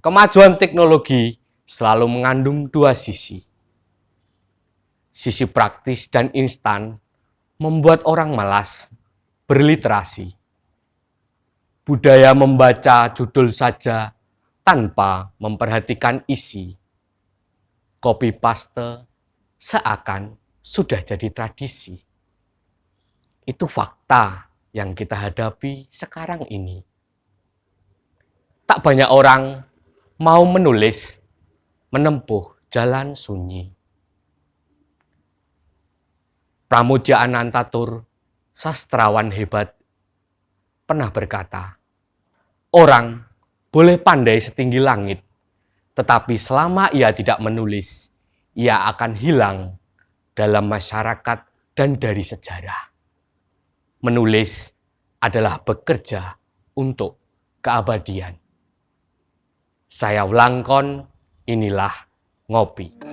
Kemajuan teknologi selalu mengandung dua sisi. Sisi praktis dan instan membuat orang malas berliterasi. Budaya membaca judul saja tanpa memperhatikan isi. Copy paste seakan sudah jadi tradisi. Itu fakta yang kita hadapi sekarang ini. Tak banyak orang mau menulis, menempuh jalan sunyi. Pramudia Anantatur, sastrawan hebat, pernah berkata, orang boleh pandai setinggi langit, tetapi selama ia tidak menulis, ia akan hilang dalam masyarakat dan dari sejarah. Menulis adalah bekerja untuk keabadian. Saya Wlangkon, inilah Ngopi.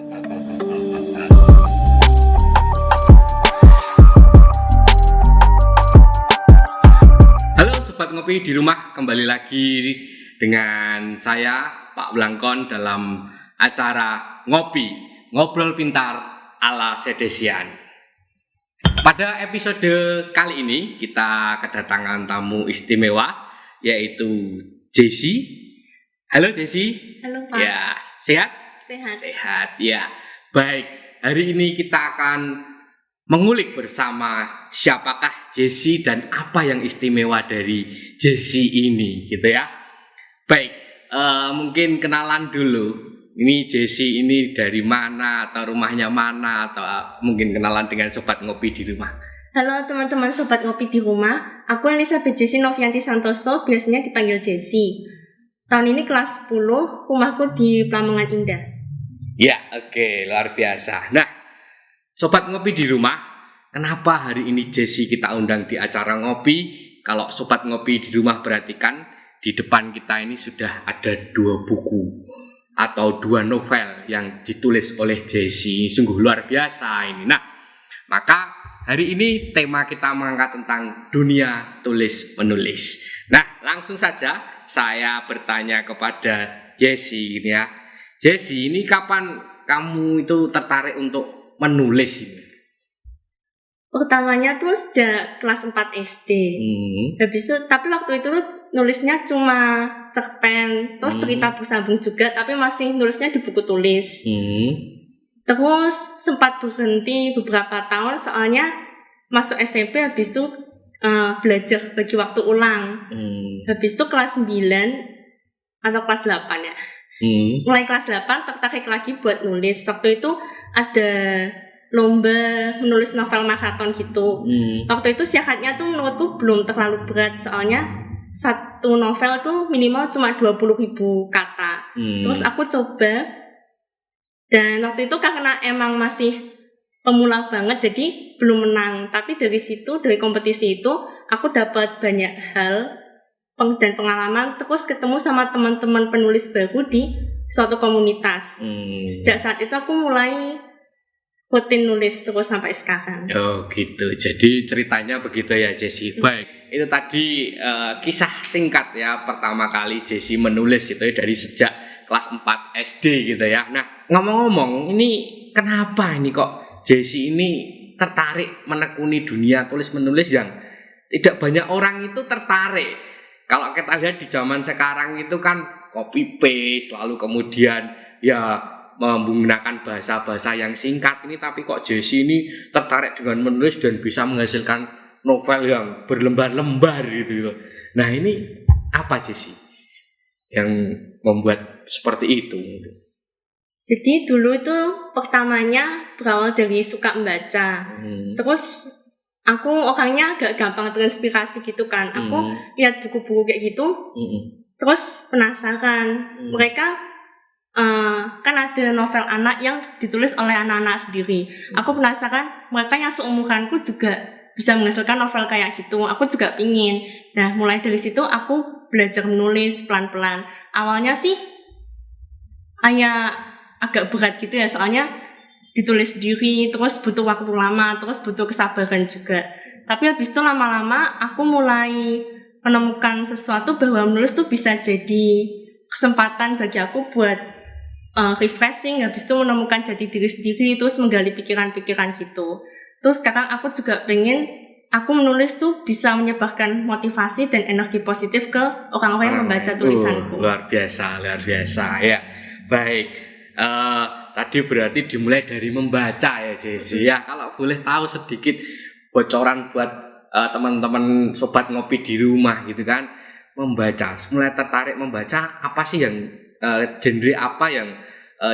Halo Sobat Ngopi di rumah, kembali lagi dengan saya Pak Wlangkon dalam acara Ngopi, Ngobrol Pintar ala Sedesian. Pada episode kali ini kita kedatangan tamu istimewa yaitu Jessie. Halo Jessie. Halo Pak. Ya, sehat? Sehat. Sehat, ya. Baik, hari ini kita akan mengulik bersama siapakah Jessie dan apa yang istimewa dari Jessie ini, gitu ya. Baik, mungkin kenalan dulu. Ini Jessie ini dari mana, atau rumahnya mana, atau mungkin kenalan dengan Sobat Ngopi di rumah. Halo teman-teman Sobat Ngopi di rumah. Aku Elizabeth Jessie Novianti Santoso, biasanya dipanggil Jessie. Tahun ini kelas 10, rumahku di Plamengan Indah. Ya, oke, luar biasa. Nah, Sobat Ngopi di rumah, kenapa hari ini Jessie kita undang di acara ngopi? Kalau Sobat Ngopi di rumah perhatikan, di depan kita ini sudah ada 2 buku atau 2 novel yang ditulis oleh Jessie. Sungguh luar biasa ini. Nah, maka hari ini tema kita mengangkat tentang dunia tulis-menulis. Nah, langsung saja saya bertanya kepada Jessie gitu ya. Jessie, ini kapan kamu itu tertarik untuk menulis ini? Pertamanya tuh sejak kelas 4 SD. Habis itu, tapi waktu itu nulisnya cuma cerpen, terus cerita bersambung juga, tapi masih nulisnya di buku tulis. Terus sempat berhenti beberapa tahun soalnya masuk SMP, habis itu belajar bagi waktu ulang. Habis itu kelas 9 atau kelas 8 ya. Mulai kelas 8 tertarik lagi buat nulis. Waktu itu ada lomba menulis novel maraton gitu. Waktu itu syaratnya tuh menurutku belum terlalu berat, soalnya satu novel tuh minimal cuma 20.000 kata. Terus aku coba, dan waktu itu karena emang masih pemula banget jadi belum menang, tapi dari situ, dari kompetisi itu aku dapat banyak hal dan pengalaman, terus ketemu sama teman-teman penulis baru di suatu komunitas. Sejak saat itu aku mulai rutin nulis terus sampai sekarang. Oh gitu, jadi ceritanya begitu ya Jessie. Baik, itu tadi kisah singkat ya pertama kali Jessie menulis itu ya, dari sejak kelas 4 SD gitu ya. Nah, ngomong-ngomong, ini kenapa ini kok Jessie ini tertarik menekuni dunia tulis-menulis yang tidak banyak orang itu tertarik? Kalau kita lihat di zaman sekarang itu kan copy paste, lalu kemudian ya menggunakan bahasa-bahasa yang singkat ini, tapi kok Jessie ini tertarik dengan menulis dan bisa menghasilkan novel yang berlembar-lembar gitu. Nah, ini apa Jessie yang membuat seperti itu? Jadi dulu itu pertamanya berawal dari suka membaca. Terus aku orangnya agak gampang terinspirasi gitu kan. Aku lihat buku-buku kayak gitu, terus penasaran. Mereka kan ada novel anak yang ditulis oleh anak-anak sendiri. Aku penasaran mereka yang seumuranku juga bisa menghasilkan novel kayak gitu. Aku juga pingin. Nah, mulai dari situ aku belajar menulis pelan-pelan. Awalnya sih agak berat gitu ya, soalnya ditulis sendiri, terus butuh waktu lama, terus butuh kesabaran juga. Tapi habis itu lama-lama aku mulai menemukan sesuatu bahwa menulis tuh bisa jadi kesempatan bagi aku buat refreshing, habis itu menemukan jati diri sendiri, terus menggali pikiran-pikiran gitu. Terus sekarang aku juga pengen aku menulis tuh bisa menyebarkan motivasi dan energi positif ke orang-orang yang membaca tulisanku. Luar biasa ya. Baik. Tadi berarti dimulai dari membaca ya Jessi ya. Kalau boleh tahu sedikit bocoran buat teman-teman sobat ngopi di rumah gitu kan, membaca, mulai tertarik membaca apa sih yang genre apa yang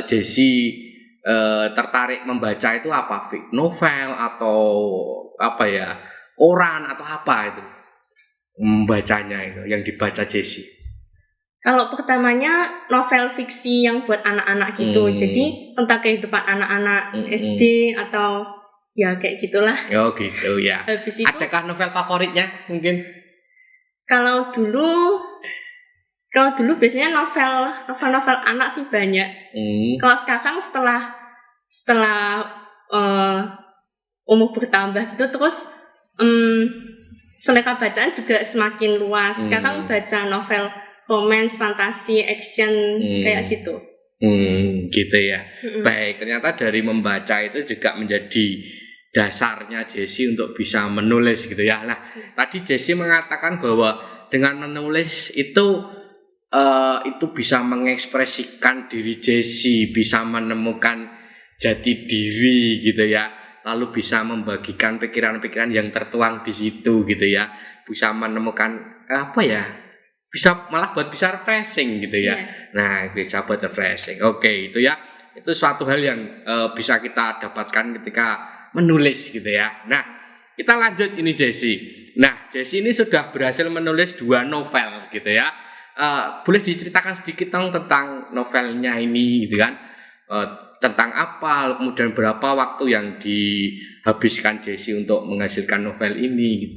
Jessi tertarik membaca itu apa? Novel atau apa ya, koran atau apa itu membacanya itu yang dibaca Jessi? Kalau pertamanya novel fiksi yang buat anak-anak gitu, jadi tentang kehidupan anak-anak SD atau ya kayak gitulah. Oh gitu ya. Habis itu, adakah novel favoritnya mungkin? Kalau dulu biasanya novel anak sih banyak. Kalau sekarang setelah umur bertambah gitu, terus selera bacaan juga semakin luas. Sekarang baca novel romance, fantasi, action kayak gitu. Gitu ya. Baik, ternyata dari membaca itu juga menjadi dasarnya Jessi untuk bisa menulis gitu ya. Nah, tadi Jessi mengatakan bahwa dengan menulis itu bisa mengekspresikan diri Jessi, bisa menemukan jati diri gitu ya. Lalu bisa membagikan pikiran-pikiran yang tertuang di situ gitu ya. Bisa menemukan bisa malah buat bisa refreshing gitu ya. Nah, bisa buat refreshing. Oke, itu ya. Itu suatu hal yang bisa kita dapatkan ketika menulis gitu ya. Nah, kita lanjut ini Jessi. Nah, Jessi ini sudah berhasil menulis 2 novel gitu ya. Boleh diceritakan sedikit dong tentang novelnya ini gitu kan? Tentang apa, kemudian berapa waktu yang dihabiskan Jessi untuk menghasilkan novel ini gitu.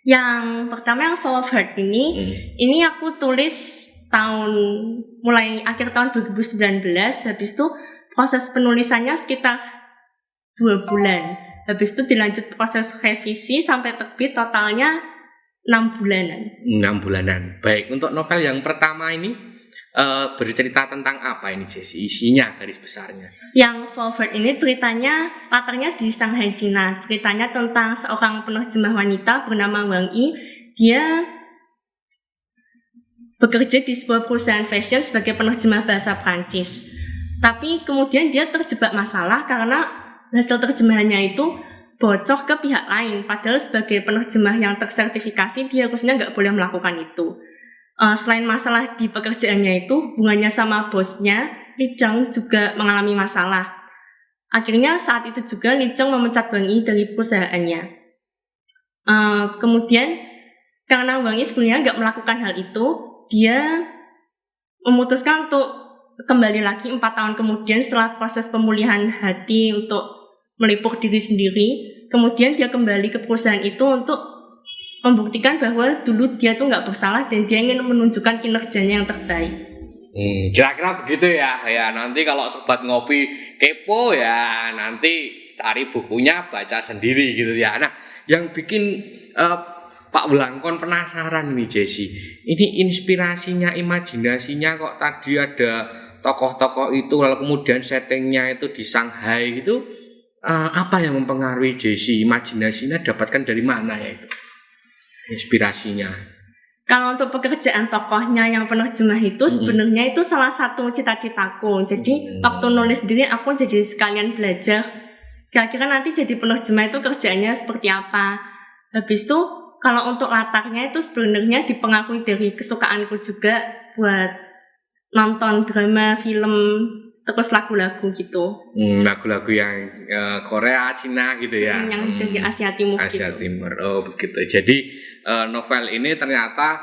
Yang pertama yang Forward ini aku tulis mulai akhir tahun 2019, habis itu proses penulisannya sekitar 2 bulan. Habis itu dilanjut proses revisi sampai terbit, totalnya 6 bulanan. 6 bulanan. Baik, untuk novel yang pertama ini bercerita tentang apa ini Jessi? Isinya garis besarnya. Yang Forward ini latarnya di Shanghai, Cina. Ceritanya tentang seorang penerjemah wanita bernama Wang Yi. Dia bekerja di sebuah perusahaan fashion sebagai penerjemah bahasa Prancis. Tapi kemudian dia terjebak masalah karena hasil terjemahannya itu bocor ke pihak lain. Padahal sebagai penerjemah yang tersertifikasi, dia harusnya nggak boleh melakukan itu. Selain masalah di pekerjaannya itu, hubungannya sama bosnya, Li Cheng juga mengalami masalah. Akhirnya saat itu juga Li Cheng memecat Wang Yi dari perusahaannya. Kemudian karena Wang Yi sebenarnya nggak melakukan hal itu, dia memutuskan untuk kembali lagi 4 tahun kemudian setelah proses pemulihan hati untuk melipur diri sendiri. Kemudian dia kembali ke perusahaan itu untuk membuktikan bahwa dulu dia tuh nggak bersalah dan dia ingin menunjukkan kinerjanya yang terbaik. Kira-kira begitu ya. Ya nanti kalau sobat ngopi kepo ya nanti cari bukunya baca sendiri gitu ya. Nah, yang bikin Pak Blangkon penasaran nih Jessi. Ini inspirasinya, imajinasinya kok tadi ada tokoh-tokoh itu lalu kemudian settingnya itu di Shanghai gitu. Apa yang mempengaruhi Jessi? Imajinasinya dapatkan dari mana ya itu? Inspirasinya. Kalau untuk pekerjaan tokohnya yang penerjemah itu sebenarnya itu salah satu cita-citaku. Jadi waktu nulis sendiri aku jadi sekalian belajar kira-kira nanti jadi penerjemah itu kerjaannya seperti apa. Habis itu kalau untuk latarnya itu sebenarnya dipengaruhi dari kesukaanku juga buat nonton drama, film, terus lagu-lagu gitu. Lagu-lagu yang Korea, Cina gitu ya. Yang dari Asia Timur. Asia gitu. Timur. Oh begitu. Jadi novel ini ternyata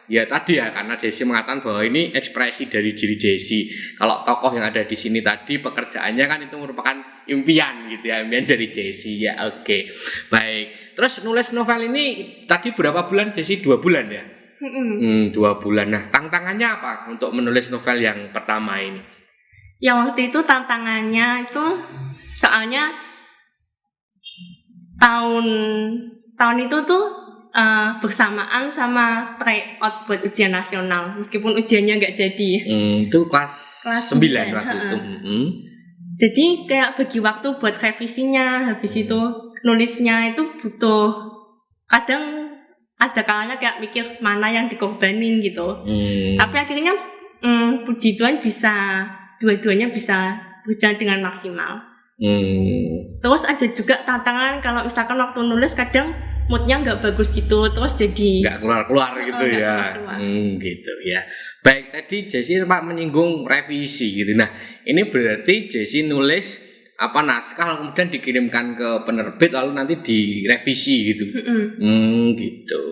ya tadi ya karena Jessi mengatakan bahwa ini ekspresi dari diri Jessi. Kalau tokoh yang ada di sini tadi pekerjaannya kan itu merupakan impian gitu ya, impian dari Jessi ya. Oke. Baik. Terus nulis novel ini tadi berapa bulan Jessi? 2 bulan ya? 2 bulan. Nah, tantangannya apa untuk menulis novel yang pertama ini? Ya waktu itu tantangannya itu soalnya tahun itu tuh bersamaan sama tryout buat ujian nasional, meskipun ujiannya nggak jadi. Itu kelas 9 waktu itu. Jadi kayak bagi waktu buat revisinya, habis itu nulisnya itu butuh, kadang ada kalanya kayak mikir mana yang dikorbanin gitu. Tapi akhirnya puji Tuhan bisa dua-duanya bisa berjalan dengan maksimal. Terus ada juga tantangan kalau misalkan waktu nulis kadang moodnya nggak bagus gitu, terus jadi nggak keluar gitu ya. Gitu ya. Baik, tadi Jessie sempat menyinggung revisi gitu. Nah, ini berarti Jessie nulis naskah kemudian dikirimkan ke penerbit lalu nanti direvisi gitu. Gitu.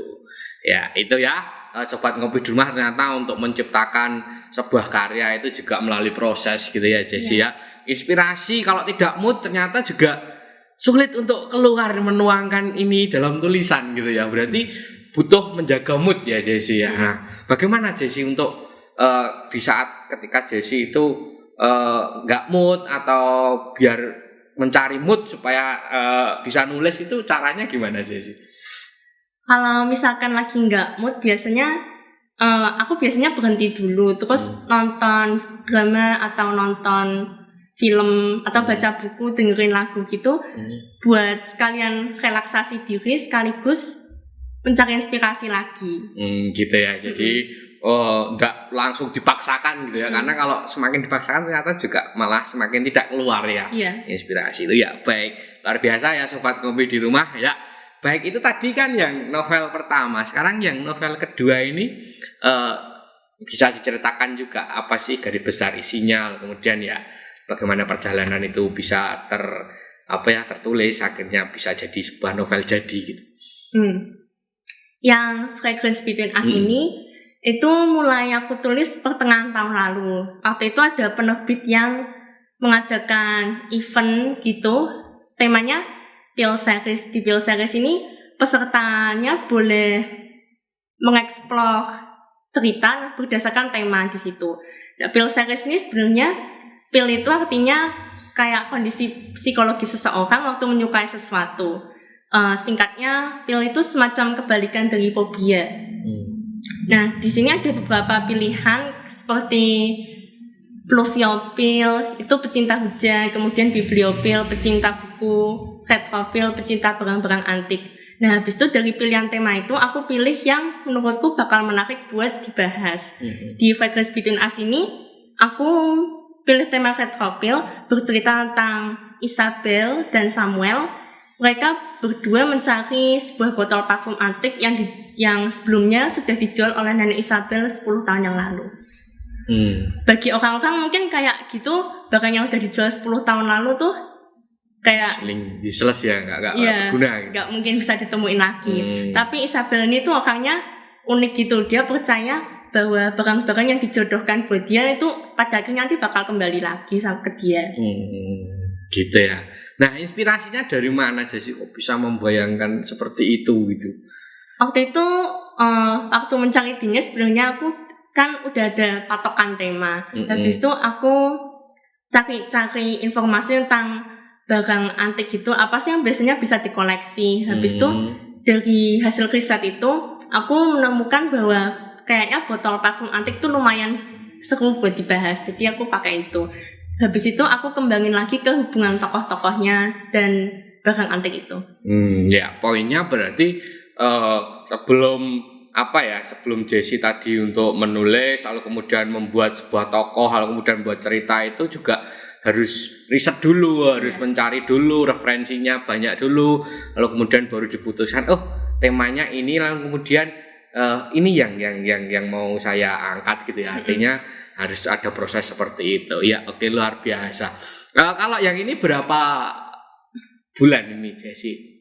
Ya, itu ya. Sobat Ngopi di Rumah, ternyata untuk menciptakan sebuah karya itu juga melalui proses gitu ya Jessie ya. Inspirasi kalau tidak mood ternyata juga sulit untuk keluar menuangkan ini dalam tulisan gitu ya. Berarti butuh menjaga mood ya Jessie ya. Nah, bagaimana Jessie untuk di saat ketika Jessie itu nggak mood atau biar mencari mood supaya bisa nulis, itu caranya gimana Jessie? Kalau misalkan lagi nggak mood, biasanya aku biasanya berhenti dulu, terus nonton drama atau nonton film atau baca buku, dengerin lagu gitu, buat sekalian relaksasi diri sekaligus mencari inspirasi lagi. Gitu ya. Jadi nggak langsung dipaksakan gitu ya, karena kalau semakin dipaksakan ternyata juga malah semakin tidak keluar ya inspirasi itu ya. Baik, luar biasa ya Sobat Ngopi di Rumah ya. Baik, itu tadi kan yang novel pertama. Sekarang yang novel kedua ini bisa diceritakan juga apa sih garis besar isinya, kemudian ya bagaimana perjalanan itu bisa tertulis akhirnya bisa jadi sebuah novel jadi gitu. Yang Fragrance Between Us ini itu mulai aku tulis pertengahan tahun lalu. Waktu itu ada penerbit yang mengadakan event gitu, temanya Pil Series. Di Pil Series ini pesertanya boleh mengeksplor cerita berdasarkan tema di situ. Nah, Pil Series ini sebenarnya pil itu artinya kayak kondisi psikologi seseorang waktu menyukai sesuatu. Singkatnya, pil itu semacam kebalikan dari fobia. Nah, di sini ada beberapa pilihan seperti pluviopil, itu pecinta hujan, kemudian bibliopil, pecinta buku, retropil, pecinta barang-barang antik. Nah, habis itu dari pilihan tema itu aku pilih yang menurutku bakal menarik buat dibahas. Di Fragrance Between Us ini aku pilih tema retropil, bercerita tentang Isabel dan Samuel. Mereka berdua mencari sebuah botol parfum antik yang sebelumnya sudah dijual oleh nenek Isabel 10 tahun yang lalu. Bagi orang-orang mungkin kayak gitu, barang yang udah dijual 10 tahun lalu tuh kayak useless ya, nggak berguna gitu. Nggak mungkin bisa ditemuin lagi. Tapi Isabel ini tuh orangnya unik gitu. Dia percaya bahwa barang-barang yang dijodohkan buat dia itu pada akhirnya nanti bakal kembali lagi sama ke dia. Gitu ya. Nah, inspirasinya dari mana Jessie kok bisa membayangkan seperti itu gitu? Waktu itu waktu mencari idenya sebenarnya aku kan udah ada patokan tema. Habis itu aku cari informasi tentang barang antik gitu, apa sih yang biasanya bisa dikoleksi. Habis itu dari hasil riset itu aku menemukan bahwa kayaknya botol parfum antik tuh lumayan seru buat dibahas. Jadi aku pakai itu. Habis itu aku kembangin lagi ke hubungan tokoh-tokohnya dan barang antik itu. Ya, poinnya berarti sebelum Jessie tadi untuk menulis, lalu kemudian membuat sebuah tokoh, lalu kemudian membuat cerita itu juga harus riset dulu, harus mencari dulu referensinya banyak dulu, lalu kemudian baru diputuskan temanya ini, lalu kemudian ini yang mau saya angkat gitu ya. Artinya harus ada proses seperti itu. Ya, oke, luar biasa. Kalau yang ini berapa bulan ini Jessie?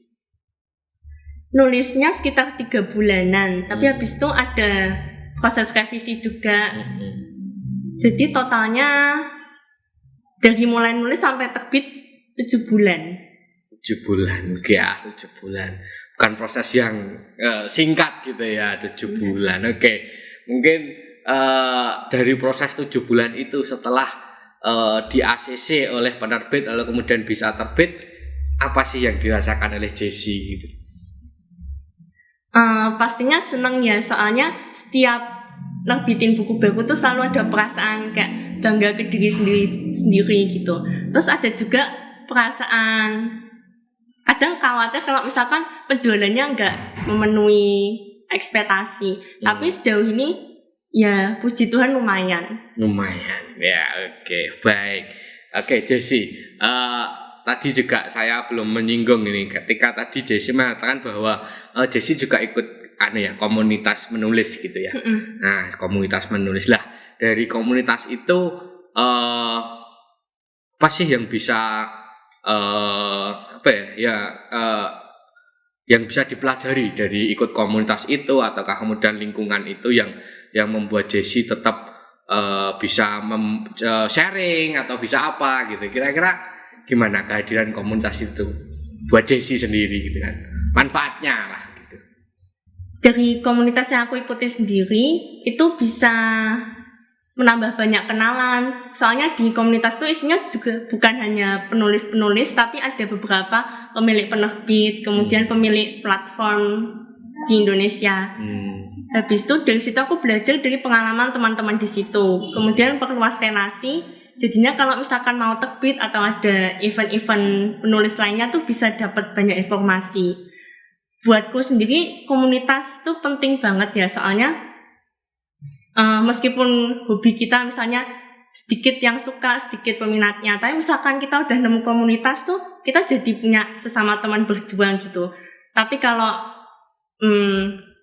Nulisnya sekitar 3 bulanan, tapi habis itu ada proses revisi juga. Jadi totalnya dari mulai nulis sampai terbit 7 bulan. 7 bulan, ya 7 bulan. Bukan proses yang singkat gitu ya, 7 bulan. Oke, mungkin dari proses 7 bulan itu setelah di ACC oleh penerbit lalu kemudian bisa terbit, apa sih yang dirasakan oleh Jessie gitu? Pastinya seneng ya, soalnya setiap nerbitin buku baru tuh selalu ada perasaan kayak bangga ke diri sendiri gitu. Terus ada juga perasaan kadang khawatir kalau misalkan penjualannya nggak memenuhi ekspektasi. Tapi sejauh ini ya puji Tuhan lumayan ya. Oke, baik. Oke, Jessie, tadi juga saya belum menyinggung ini ketika tadi Jessie mengatakan bahwa Jessie juga ikut komunitas menulis gitu ya. Nah, komunitas menulis lah, dari komunitas itu apa sih yang bisa yang bisa dipelajari dari ikut komunitas itu, ataukah kemudian lingkungan itu yang membuat Jessie tetap bisa sharing atau bisa apa gitu, kira-kira gimana kehadiran komunitas itu buat Jessie sendiri gitu kan, manfaatnya lah gitu. Dari komunitas yang aku ikuti sendiri itu bisa menambah banyak kenalan, soalnya di komunitas itu isinya juga bukan hanya penulis-penulis, tapi ada beberapa pemilik penerbit, kemudian pemilik platform di Indonesia. Habis itu dari situ aku belajar dari pengalaman teman-teman di situ, kemudian perluas relasi. Jadinya kalau misalkan mau terbit atau ada event-event penulis lainnya tuh bisa dapat banyak informasi. Buatku sendiri komunitas tuh penting banget ya, soalnya meskipun hobi kita misalnya sedikit yang suka, sedikit peminatnya, tapi misalkan kita udah nemu komunitas tuh kita jadi punya sesama teman berjuang gitu. Tapi kalau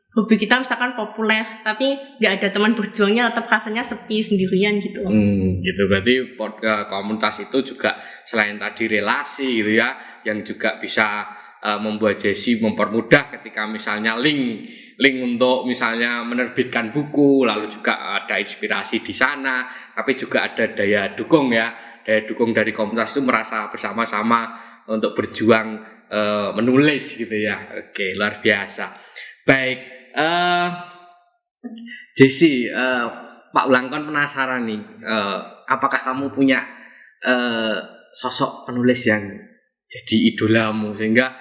hobi kita misalkan populer tapi nggak ada teman berjuangnya, tetap rasanya sepi sendirian gitu. Gitu, berarti komunitas itu juga selain tadi relasi gitu ya, yang juga bisa membuat Jessie mempermudah ketika misalnya link untuk misalnya menerbitkan buku, lalu juga ada inspirasi di sana, tapi juga ada daya dukung ya, daya dukung dari komunitas itu merasa bersama-sama untuk berjuang menulis gitu ya. Oke, luar biasa. Baik. Jessie, Pak Blangkon penasaran nih, apakah kamu punya sosok penulis yang jadi idolamu sehingga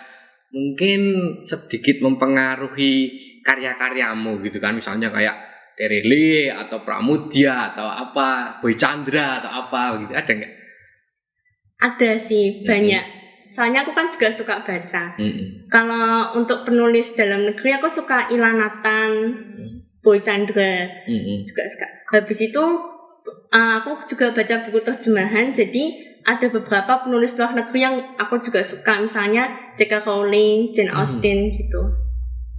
mungkin sedikit mempengaruhi karya-karyamu gitu kan, misalnya kayak Terele atau Pramudia atau apa, Boy Chandra atau apa gitu, ada nggak? Ada sih, banyak. Soalnya aku kan juga suka baca. Kalau untuk penulis dalam negeri aku suka Ilan Nathan, Boy Chandra, juga suka. Habis itu aku juga baca buku terjemahan, jadi ada beberapa penulis luar negeri yang aku juga suka, misalnya J.K. Rowling, Jane Austen gitu.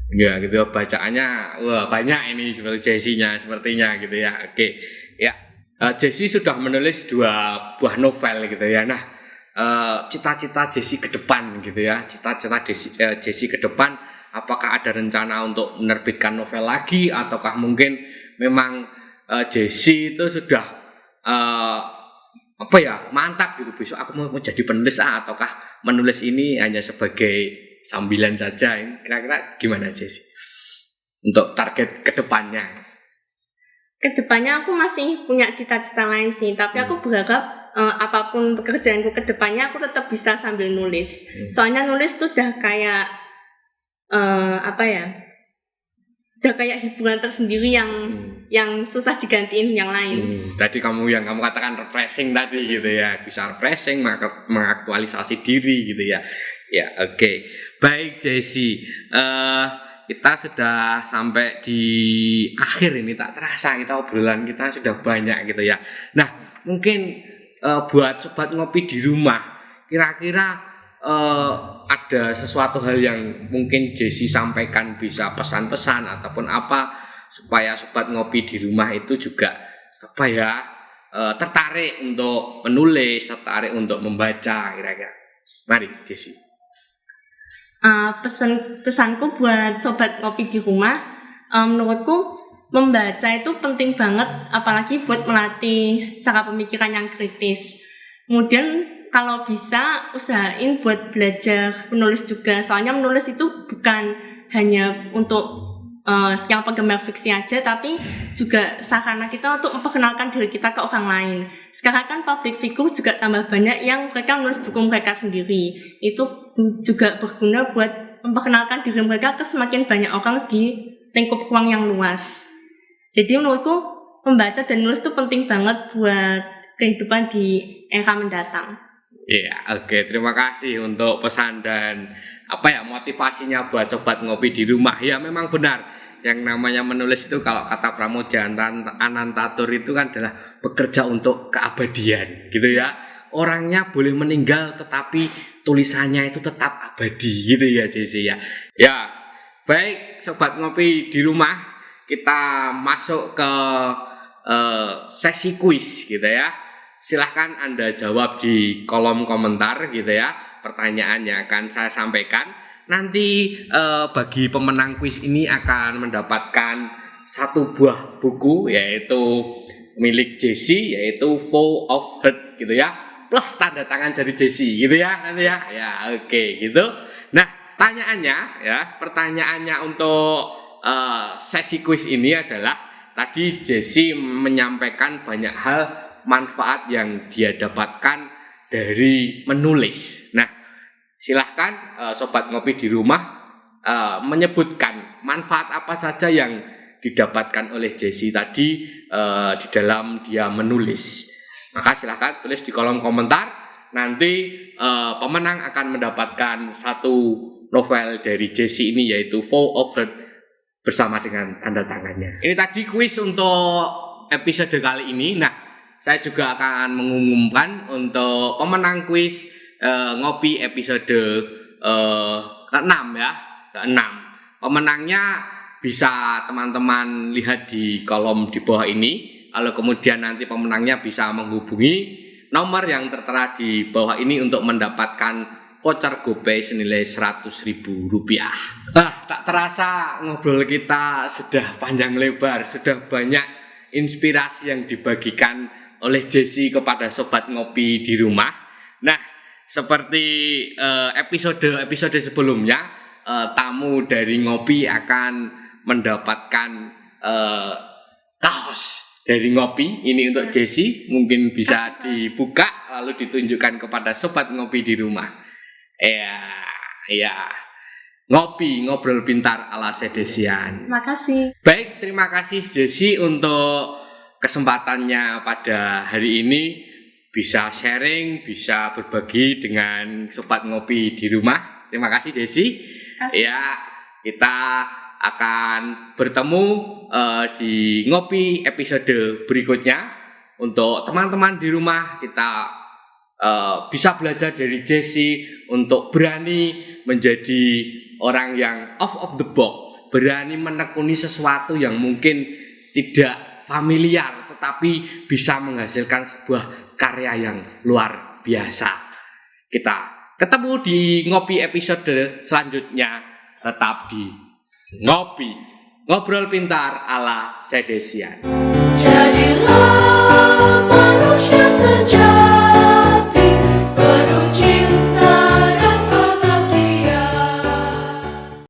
Ya gitu, bacaannya wah banyak ini seperti Jessie-nya sepertinya gitu ya. Oke, ya Jessie sudah menulis 2 buah novel gitu ya. Nah, cita-cita Jessie ke depan gitu ya, cita-cita Jessie ke depan, apakah ada rencana untuk menerbitkan novel lagi, ataukah mungkin memang Jessie itu sudah mantap gitu, besok aku mau jadi penulis ataukah menulis ini hanya sebagai sambilan saja. Kira-kira gimana Jessie untuk target kedepannya? Kedepannya aku masih punya cita-cita lain sih, tapi aku berharap apapun pekerjaanku kedepannya aku tetap bisa sambil nulis. Soalnya nulis tuh udah kayak udah kayak hiburan tersendiri yang susah digantiin yang lain. Tadi yang kamu katakan refreshing tadi gitu ya, bisa refreshing, mengaktualisasi diri gitu ya. Ya, oke. Baik Jessie, kita sudah sampai di akhir ini, tak terasa kita obrolan kita sudah banyak gitu ya. Nah, mungkin buat sobat ngopi di rumah, kira-kira ada sesuatu hal yang mungkin Jessie sampaikan, bisa pesan-pesan ataupun apa supaya sobat ngopi di rumah itu juga tertarik untuk menulis, tertarik untuk membaca kira-kira. Mari Jessie. Pesanku buat sobat ngopi di rumah, menurutku membaca itu penting banget, apalagi buat melatih cara pemikiran yang kritis. Kemudian kalau bisa usahain buat belajar menulis juga, soalnya menulis itu bukan hanya untuk yang penggemar fiksi aja, tapi juga sarana kita untuk memperkenalkan diri kita ke orang lain. Sekarang kan public figure juga tambah banyak yang mereka menulis buku mereka sendiri, itu juga berguna buat memperkenalkan diri mereka ke semakin banyak orang di lingkup ruang yang luas. Jadi menurutku membaca dan nulis itu penting banget buat kehidupan di era mendatang. Iya, oke. Terima kasih untuk pesan dan motivasinya buat sobat ngopi di rumah. Ya, memang benar. Yang namanya menulis itu kalau kata Pramoedya Anantatur itu kan adalah bekerja untuk keabadian, gitu ya. Orangnya boleh meninggal tetapi tulisannya itu tetap abadi, gitu ya Jesse ya. Ya, baik sobat ngopi di rumah, kita masuk ke sesi kuis, gitu ya. Silahkan Anda jawab di kolom komentar gitu ya. Pertanyaannya akan saya sampaikan. Nanti bagi pemenang kuis ini akan mendapatkan satu buah buku yaitu milik Jesse, yaitu Vow of Heart gitu ya. Plus tanda tangan dari Jesse gitu ya nanti ya. Ya oke gitu. Nah pertanyaannya untuk sesi kuis ini adalah tadi Jesse menyampaikan banyak hal manfaat yang dia dapatkan dari menulis. Nah, silahkan sobat ngopi di rumah menyebutkan manfaat apa saja yang didapatkan oleh Jesse tadi di dalam dia menulis. Maka silahkan tulis di kolom komentar. Nanti pemenang akan mendapatkan satu novel dari Jesse ini yaitu Vow of Heart bersama dengan tanda tangannya. Ini tadi kuis untuk episode kali ini. Nah, saya juga akan mengumumkan untuk pemenang kuis ngopi episode ke-6 ya. Ke-6. Pemenangnya bisa teman-teman lihat di kolom di bawah ini. Lalu kemudian nanti pemenangnya bisa menghubungi nomor yang tertera di bawah ini untuk mendapatkan voucher GoPay senilai Rp100.000. Tak terasa ngobrol kita sudah panjang lebar, sudah banyak inspirasi yang dibagikan oleh Jesse kepada sobat ngopi di rumah. Nah, seperti episode sebelumnya, tamu dari ngopi akan mendapatkan kaos dari ngopi. Ini untuk Jesse, mungkin bisa dibuka lalu ditunjukkan kepada sobat ngopi di rumah. Ya. Ngopi, ngobrol pintar ala Sedesian. Makasih. Baik, terima kasih Jesse untuk kesempatannya pada hari ini, bisa sharing, bisa berbagi dengan sobat ngopi di rumah. Terima kasih Jesse. Ya, kita akan bertemu di ngopi episode berikutnya. Untuk teman-teman di rumah, kita bisa belajar dari Jesse untuk berani menjadi orang yang off of the box, berani menekuni sesuatu yang mungkin tidak familiar tetapi bisa menghasilkan sebuah karya yang luar biasa. Kita ketemu di ngopi episode selanjutnya. Tetap di ngopi, ngobrol pintar ala Sedesian. Jadilah manusia sejati.